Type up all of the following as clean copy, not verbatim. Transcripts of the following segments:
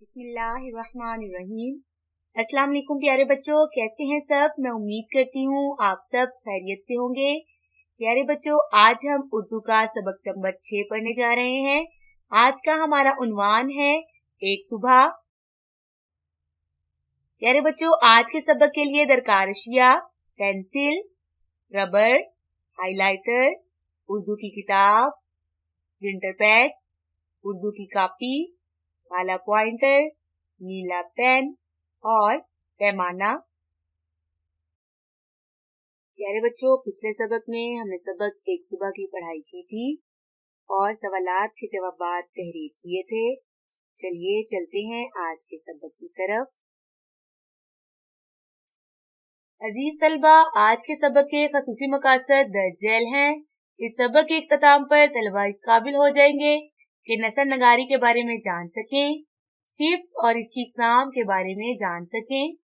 बिस्मिल्लाहिर्रहमानिर्रहीम। अस्सलाम वालेकुम प्यारे बच्चों, कैसे हैं सब? मैं उम्मीद करती हूँ आप सब खैरियत से होंगे। प्यारे बच्चों, आज हम उर्दू का सबक नंबर 6 पढ़ने जा रहे हैं। आज का हमारा उन्वान है एक सुबह। प्यारे बच्चों, आज के सबक के लिए दरकार अशिया पेंसिल, रबर, हाइलाइटर, उर्दू की किताब, प्रिंटर पैड, उर्दू की कॉपी, काला पॉइंटर, नीला पेन और पैमाना। प्यारे बच्चों, पिछले सबक में हमने सबक एक सुबह की पढ़ाई की थी और सवालात के जवाबात तहरीर किए थे। चलिए चलते हैं आज के सबक की तरफ। अजीज तलबा, आज के सबक के खसूसी मकासद दर्ज झैल हैं। इस सबक के इख्तिताम पर तलबा इस काबिल हो जाएंगे कि नसर नगारी के बारे में जान सकें, सिफ्त और इसकी इकसाम के बारे में जान सकें।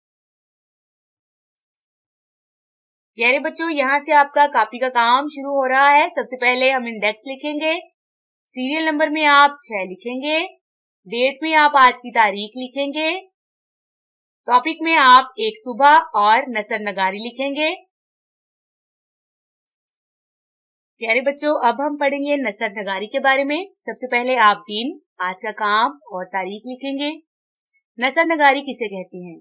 प्यारे बच्चों, यहाँ से आपका कॉपी का काम शुरू हो रहा है। सबसे पहले हम इंडेक्स लिखेंगे। सीरियल नंबर में आप 6 लिखेंगे। डेट में आप आज की तारीख लिखेंगे। टॉपिक में आप एक सुबह और नसर नगारी लिखेंगे। प्यारे बच्चों, अब हम पढ़ेंगे नसर नगारी के बारे में। सबसे पहले आप दिन, आज का काम और तारीख लिखेंगे। नसर नगारी किसे कहते हैं?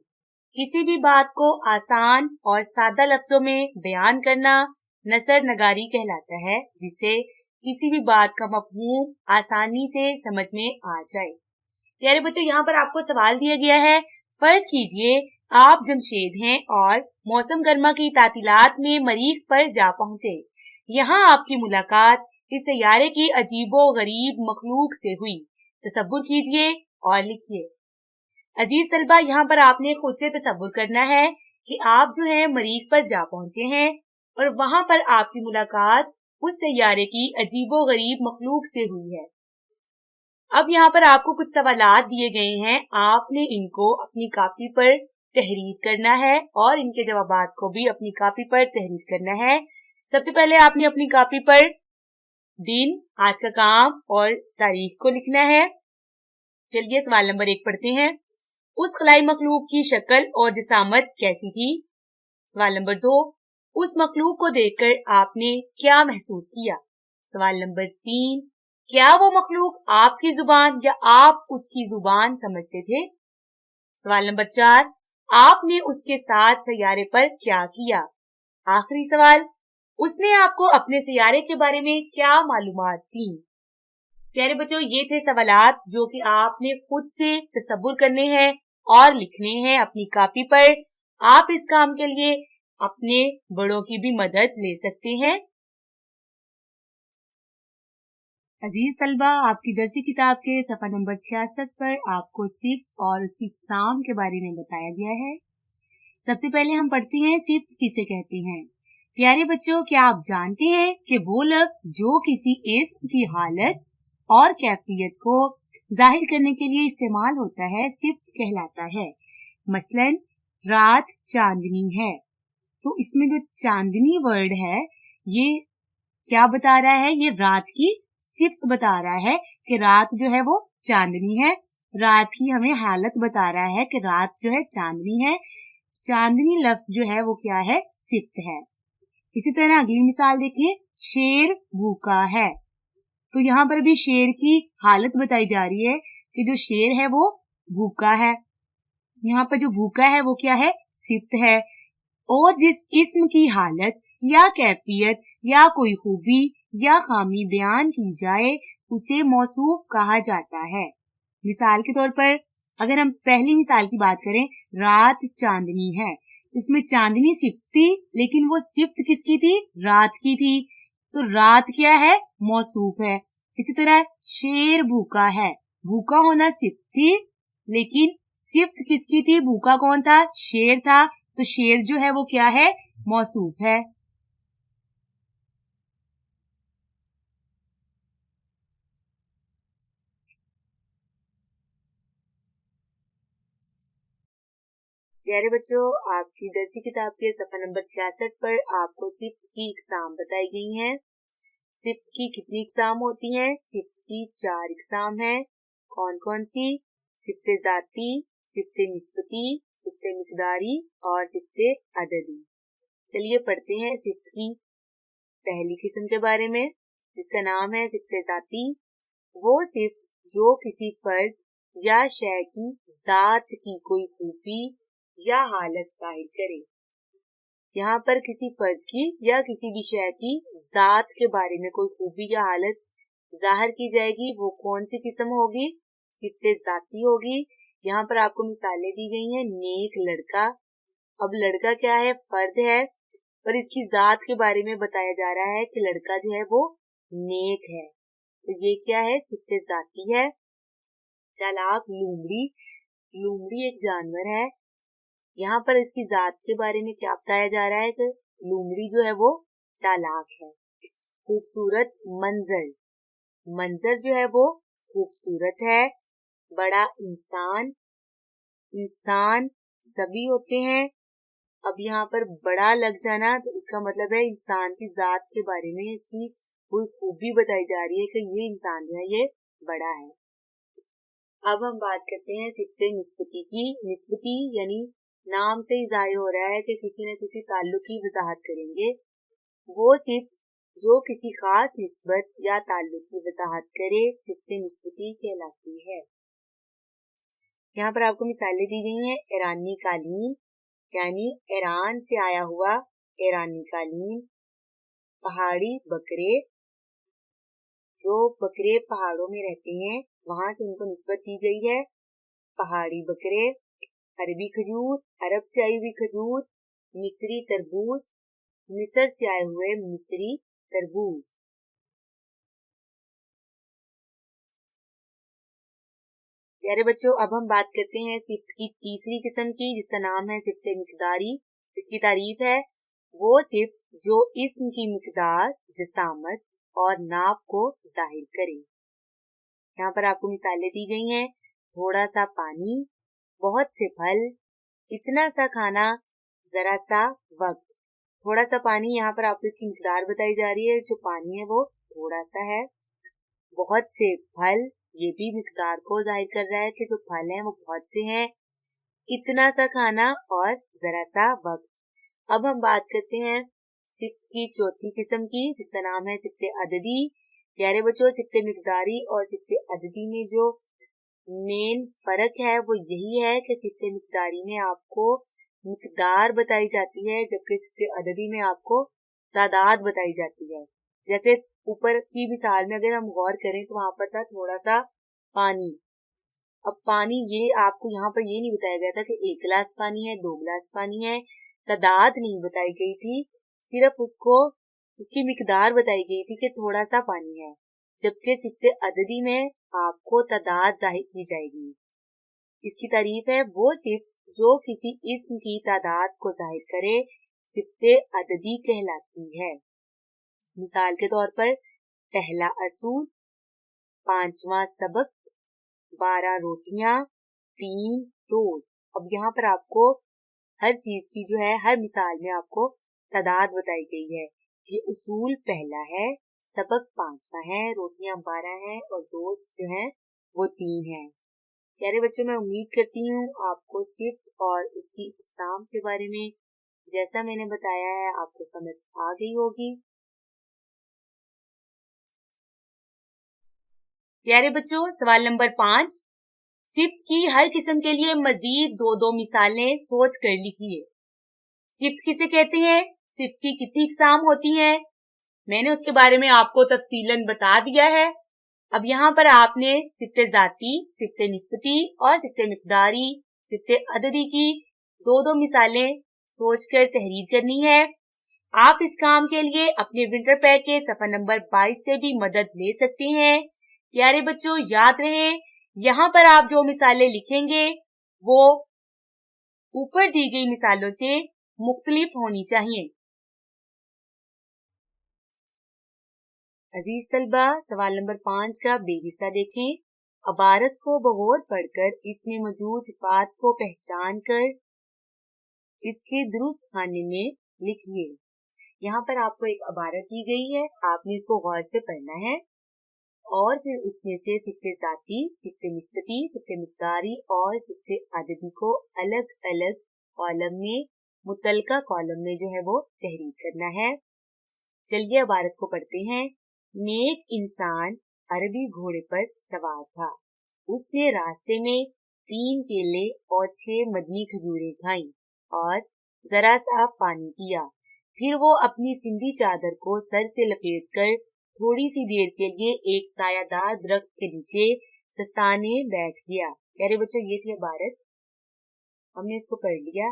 किसी भी बात को आसान और सादा लफ्जों में बयान करना नसर नगारी कहलाता है, जिससे किसी भी बात का मफहूम आसानी से समझ में आ जाए। प्यारे बच्चों, यहाँ पर आपको सवाल दिया गया है। फर्ज कीजिए आप जमशेद हैं और मौसम गर्मा की तातीलात में मरीख पर जा पहुँचे। यहाँ आपकी मुलाकात इस सैयारे की अजीबो गरीब मखलूक से हुई। तसव्वुर कीजिए और लिखिए। अजीज तलबा, यहाँ पर आपने खुद से तसव्वुर करना है कि आप जो है मरीख पर जा पहुँचे हैं और वहाँ पर आपकी मुलाकात उस सैयारे की अजीबो गरीब मखलूक से हुई है। अब यहाँ पर आपको कुछ सवालात दिए गए हैं। आपने इनको अपनी कॉपी पर तहरीर करना है और इनके जवाबात को भी अपनी कॉपी पर तहरीर करना है। सबसे पहले आपने अपनी कॉपी पर दिन, आज का काम और तारीख को लिखना है। चलिए सवाल नंबर 1 पढ़ते हैं। उस खलाई मखलूक की शक्ल और जिसामत कैसी थी? सवाल नंबर 2, उस मखलूक को देखकर आपने क्या महसूस किया? सवाल नंबर 3, क्या वो मखलूक आपकी जुबान या आप उसकी जुबान समझते थे? सवाल नंबर 4, आपने उसके साथ सैयारे पर क्या किया? आखिरी सवाल, उसने आपको अपने सैयारे के बारे में क्या मालूमात दी? प्यारे बच्चों, ये थे सवालात जो कि आपने खुद से तसव्वुर करने हैं और लिखने हैं अपनी कॉपी पर। आप इस काम के लिए अपने बड़ों की भी मदद ले सकते हैं। अजीज तलबा, आपकी दरसी किताब के सफा नंबर 66 पर आपको सिफ्त और उसकी इकसाम के बारे में बताया गया है। सबसे पहले हम पढ़ते हैं सिफ्त किसे कहते हैं। प्यारे बच्चों, क्या आप जानते हैं कि वो लफ्ज जो किसी इस्म की हालत और कैफियत को जाहिर करने के लिए इस्तेमाल होता है, सिफ्त कहलाता है। मसलन रात चांदनी है, तो इसमें जो चांदनी वर्ड है ये क्या बता रहा है? ये रात की सिफ्त बता रहा है कि रात जो है वो चांदनी है। रात की हमें हालत बता रहा है कि रात जो है चांदनी है। चांदनी लफ्ज जो है वो क्या है? सिफ्त है। इसी तरह अगली मिसाल देखिए, शेर भूखा है, तो यहाँ पर भी शेर की हालत बताई जा रही है कि जो शेर है वो भूखा है। यहाँ पर जो भूखा है वो क्या है? सिफ्त है। और जिस इस्म की हालत या कैफियत या कोई खूबी या खामी बयान की जाए उसे मौसूफ कहा जाता है। मिसाल के तौर पर अगर हम पहली मिसाल की बात करें, रात चांदनी है, तो इसमें चांदनी सिफ्त थी, लेकिन वो सिफ्त किसकी थी? रात की थी। तो रात क्या है? मौसूफ है। इसी तरह शेर भूखा है, भूखा होना सिफ्त थी, लेकिन सिफ्त किसकी थी? भूखा कौन था? शेर था। तो शेर जो है वो क्या है? मौसूफ है। प्यारे बच्चों, आपकी दरसी किताब के सफा नंबर 66 पर आपको सिफ्त की इकसाम बताई गई हैं। सिफ्त की कितनी इकसाम होती हैं? सिफ्त की 4 इकसाम है। कौन कौन सी? सिफ्त ज़ाती, सिफ्त निस्बती, सिफ्त मिक़दारी और सिफ्त अददी। चलिए पढ़ते हैं सिफ्त की पहली किस्म के बारे में, जिसका नाम है सिफ्त ज़ाती। वो सिफ्त जो किसी फर्द या शय की ज़ात की कोई खूबी या हालत जाहिर करे। यहाँ पर किसी फर्द की या किसी भी शय की ज़ात के बारे में कोई खूबी या हालत जाहिर की जाएगी, वो कौन सी किस्म होगी? सिफ्त ज़ाती होगी। यहाँ पर आपको मिसालें दी गई हैं। नेक लड़का, अब लड़का क्या है? फर्द है, पर इसकी ज़ात के बारे में बताया जा रहा है कि लड़का जो है वो नेक है, तो ये क्या है? सिफ्त ज़ाती है। चालाक लोमड़ी, लोमड़ी एक जानवर है। यहाँ पर इसकी ज़ात के बारे में क्या बताया जा रहा है कि लोमड़ी जो है वो चालाक है। खूबसूरत मंजर, मंजर जो है वो खूबसूरत है। बड़ा इंसान, इंसान सभी होते हैं। अब यहाँ पर बड़ा लग जाना तो इसका मतलब है इंसान की ज़ात के बारे में इसकी कोई खूबी बताई जा रही है कि ये इंसान जो है ये बड़ा है। अब हम बात करते हैं सिफ्त निस्बती की। निस्बती यानी नाम से ही जाहिर हो रहा है कि किसी न किसी ताल्लुक की वजाहत करेंगे। वो सिफ्त जो किसी खास निस्बत या ताल्लुक की वजाहत करे सिफ्त निस्बती कहलाती है। यहाँ पर आपको मिसालें दी गई हैं। ईरानी कालीन यानी ईरान से आया हुआ ईरानी कालीन। पहाड़ी बकरे, जो बकरे पहाड़ों में रहते हैं वहां से उनको निस्बत दी गई है, पहाड़ी बकरे। अरबी खजूर, अरब से आई हुई खजूर। मिस्री तरबूज, मिस्र से आए हुए मिस्री तरबूज। प्यारे बच्चों, अब हम बात करते हैं सिफ्त की तीसरी किस्म की, जिसका नाम है सिफ्त मिक़दारी। इसकी तारीफ है वो सिफ्त जो इस्म की मिक़दार, जसामत और नाप को जाहिर करे। यहाँ पर आपको मिसालें दी गई हैं। थोड़ा सा पानी, बहुत से फल, इतना सा खाना, जरा सा वक्त। थोड़ा सा पानी, यहाँ पर आपको इसकी मिक़दार बताई जा रही है, जो पानी है वो थोड़ा सा है। बहुत से फल, ये भी मिक़दार को जाहिर कर रहा है कि जो फल हैं वो बहुत से हैं। इतना सा खाना और जरा सा वक्त। अब हम बात करते हैं सिफ्त की चौथी किस्म की, जिसका नाम है सिफ्त अददी। प्यारे बच्चों, सिफ्त मिक़दारी और सिफ्त अददी में जो मेन फर्क है वो यही है कि सिफ्त मिक़दारी में आपको मिक़दार बताई जाती है, जबकि सिफ्त अददी में आपको तादाद बताई जाती है। जैसे ऊपर की मिसाल में अगर हम गौर करें तो वहां पर था थोड़ा सा पानी। अब पानी, ये आपको यहाँ पर ये नहीं बताया गया था कि 1 गिलास पानी है, 2 गिलास पानी है, तादाद नहीं बताई गई थी, सिर्फ उसको उसकी मिक़दार बताई गई थी कि थोड़ा सा पानी है। जबकि सिफ्त अददी में आपको तादाद जाहिर की जाएगी। इसकी तारीफ है वो सिफ्त जो किसी इस्म की तादाद को जाहिर करे, सिफ्त अददी कहलाती है। मिसाल के तौर पर पहला असूल, 5वां सबक, 12 रोटियां, 3 दोस्त। अब यहाँ पर आपको हर चीज की जो है हर मिसाल में आपको तादाद बताई गई है कि उसूल पहला है, सबक 5वां है, रोटियां 12 हैं और दोस्त जो हैं वो 3 हैं। प्यारे बच्चों, मैं उम्मीद करती हूँ आपको सिफ्त और उसकी इक़साम के बारे में जैसा मैंने बताया है आपको समझ आ गई होगी। प्यारे बच्चों, सवाल नंबर 5, सिफ्त की हर किस्म के लिए मजीद 2-2 मिसालें सोच कर लिखिए। सिफ्त किसे कहते हैं? सिफ्त की कितनी इक़साम होती हैं? मैंने उसके बारे में आपको तफसीलन बता दिया है। अब यहाँ पर आपने सिफ्त ज़ाती, सिफ्त निस्बती और सिफ्त मिक़दारी, सिफ्त अददी की 2-2 मिसालें सोचकर तहरीर करनी है। आप इस काम के लिए अपने विंटर पैक के सफ़ा नंबर 22 से भी मदद ले सकते हैं। प्यारे बच्चों, याद रहे यहाँ पर आप जो मिसालें लिखेंगे वो ऊपर दी गई मिसालों से मुख्तलिफ होनी चाहिए। अजीज तलबा, सवाल नंबर 5 का बे हिस्सा देखें। अबारत को बगौर पढ़कर इसमें मौजूद सिफात को पहचान कर इसके दुरुस्त खाने में लिखिए। यहाँ पर आपको एक अबारत दी गई है, आपने इसको गौर से पढ़ना है اور پھر اس میں سے صفت ذاتی، صفت نسبتی، صفت مقداری اور صفت عددی کو الگ الگ کالم میں، متعلقہ کالم میں جو ہے وہ تحریر کرنا ہے۔ چلیے عبارت کو پڑھتے ہیں۔ نیک انسان عربی گھوڑے پر سوار تھا۔ اس نے راستے میں 3 کیلے اور 6 مدنی کھجوریں کھائیں اور ذرا سا پانی پیا۔ پھر وہ اپنی سندھی چادر کو سر سے لپیٹ کر تھوڑی سی دیر کے لیے ایک سایہ دار درخت کے نیچے سستانے بیٹھ گیا۔ پیارے بچوں، یہ تھی عبارت، ہم نے اس کو پڑھ لیا۔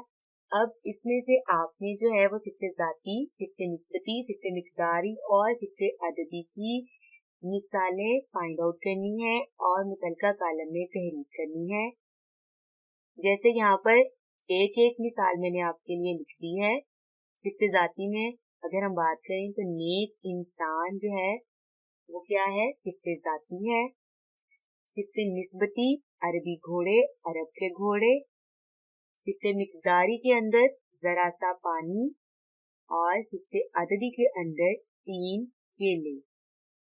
اب اس میں سے آپ نے جو ہے وہ صفت ذاتی، صفت نسبتی، صفت مقداری اور صفت عددی کی مثالیں فائنڈ آؤٹ کرنی ہے اور متعلقہ کالم میں تحریر کرنی ہے۔ جیسے یہاں پر ایک ایک مثال میں نے آپ کے لیے لکھ دی ہے۔ صفت ذاتی میں اگر ہم بات کریں تو نیک انسان جو ہے وہ کیا ہے؟ صفت ذاتی ہے۔ صفت نسبتی عربی گھوڑے، عرب کے گھوڑے۔ صفت مقداری کے اندر ذرا سا پانی اور صفت عددی کے اندر 3 کیلے۔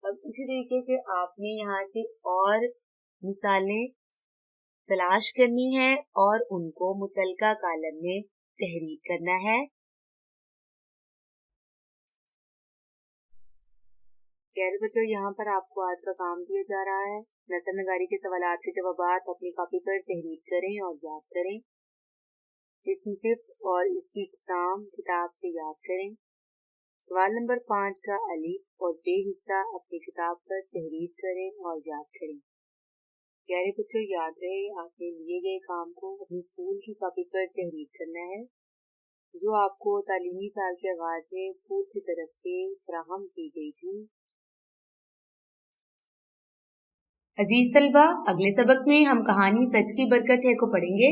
اب اسی طریقے سے آپ نے یہاں سے اور مثالیں تلاش کرنی ہے اور ان کو متعلقہ کالم میں تحریر کرنا ہے۔ پیارے بچوں، یہاں پر آپ کو آج کا کام دیا جا رہا ہے۔ نثر نگاری کے سوالات کے جوابات اپنی کاپی پر تحریر کریں اور یاد کریں۔ اسم صفت اور اس کی اقسام کتاب سے یاد کریں۔ سوال نمبر 5 کا الف اور بے حصہ اپنی کتاب پر تحریر کریں اور یاد کریں۔ پیارے بچوں، یاد رہے آپ نے لیے گئے کام کو اپنی اسکول کی کاپی پر تحریر کرنا ہے، جو آپ کو تعلیمی سال کے آغاز میں اسکول کی طرف سے فراہم کی گئی تھی۔ عزیز طلبہ، اگلے سبق میں ہم کہانی سچ کی برکت ہے کو پڑھیں گے۔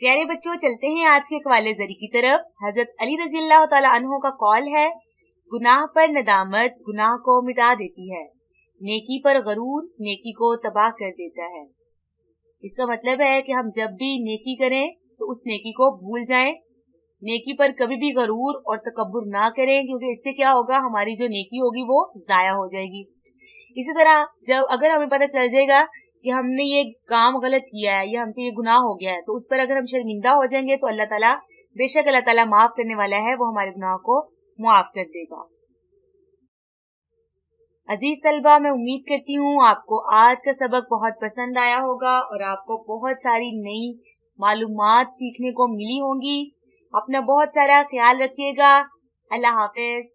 پیارے بچوں، چلتے ہیں آج کے اقوال زری کی طرف۔ حضرت علی رضی اللہ تعالی عنہ کا قول ہے، گناہ پر ندامت گناہ کو مٹا دیتی ہے، نیکی پر غرور نیکی کو تباہ کر دیتا ہے۔ اس کا مطلب ہے کہ ہم جب بھی نیکی کریں تو اس نیکی کو بھول جائیں، نیکی پر کبھی بھی غرور اور تکبر نہ کریں، کیونکہ اس سے کیا ہوگا، ہماری جو نیکی ہوگی وہ ضائع ہو جائے گی۔ اسی طرح اگر ہمیں پتہ چل جائے گا کہ ہم نے یہ کام غلط کیا ہے یا ہم سے یہ گناہ ہو گیا ہے، تو اس پر اگر ہم شرمندہ ہو جائیں گے تو اللہ تعالیٰ، بے شک اللہ تعالیٰ معاف کرنے والا ہے، وہ ہمارے گناہ کو معاف کر دے گا۔ عزیز طلبہ، میں امید کرتی ہوں آپ کو آج کا سبق بہت پسند آیا ہوگا اور آپ کو بہت ساری نئی معلومات سیکھنے کو ملی ہوں گی۔ اپنا بہت سارا خیال رکھیے گا۔ اللہ حافظ۔